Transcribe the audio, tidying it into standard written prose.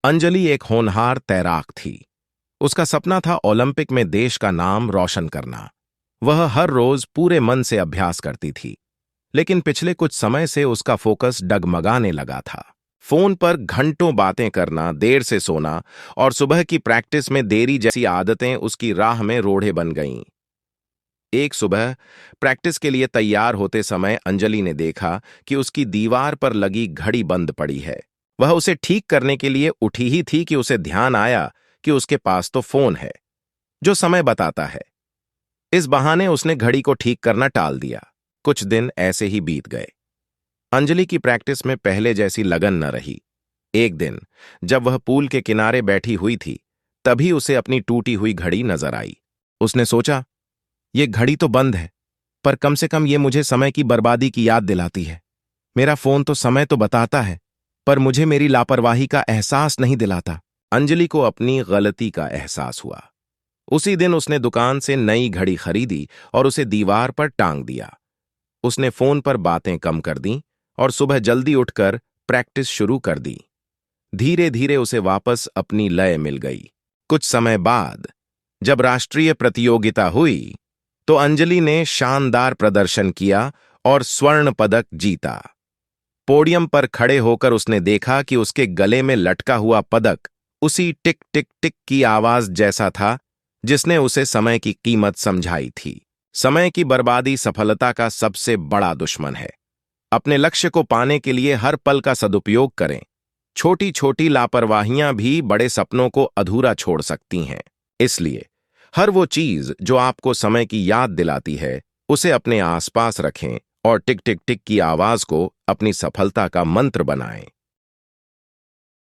अंजलि एक होनहार तैराक थी। उसका सपना था ओलंपिक में देश का नाम रोशन करना। वह हर रोज पूरे मन से अभ्यास करती थी, लेकिन पिछले कुछ समय से उसका फोकस डगमगाने लगा था। फोन पर घंटों बातें करना, देर से सोना और सुबह की प्रैक्टिस में देरी जैसी आदतें उसकी राह में रोड़े बन गईं। एक सुबह प्रैक्टिस के लिए तैयार होते समय अंजलि ने देखा कि उसकी दीवार पर लगी घड़ी बंद पड़ी है। वह उसे ठीक करने के लिए उठी ही थी कि उसे ध्यान आया कि उसके पास तो फोन है जो समय बताता है। इस बहाने उसने घड़ी को ठीक करना टाल दिया। कुछ दिन ऐसे ही बीत गए। अंजलि की प्रैक्टिस में पहले जैसी लगन न रही। एक दिन जब वह पूल के किनारे बैठी हुई थी, तभी उसे अपनी टूटी हुई घड़ी नजर आई। उसने सोचा, ये घड़ी तो बंद है, पर कम से कम ये मुझे समय की बर्बादी की याद दिलाती है। मेरा फोन तो समय तो बताता है, पर मुझे मेरी लापरवाही का एहसास नहीं दिलाता। अंजलि को अपनी गलती का एहसास हुआ। उसी दिन उसने दुकान से नई घड़ी खरीदी और उसे दीवार पर टांग दिया। उसने फोन पर बातें कम कर दी और सुबह जल्दी उठकर प्रैक्टिस शुरू कर दी। धीरे धीरे उसे वापस अपनी लय मिल गई। कुछ समय बाद जब राष्ट्रीय प्रतियोगिता हुई, तो अंजलि ने शानदार प्रदर्शन किया और स्वर्ण पदक जीता। पोडियम पर खड़े होकर उसने देखा कि उसके गले में लटका हुआ पदक उसी टिक टिक टिक की आवाज जैसा था जिसने उसे समय की कीमत समझाई थी। समय की बर्बादी सफलता का सबसे बड़ा दुश्मन है। अपने लक्ष्य को पाने के लिए हर पल का सदुपयोग करें। छोटी छोटी लापरवाहियां भी बड़े सपनों को अधूरा छोड़ सकती हैं। इसलिए हर वो चीज जो आपको समय की याद दिलाती है, उसे अपने आसपास रखें और टिक टिक टिक की आवाज को अपनी सफलता का मंत्र बनाएं।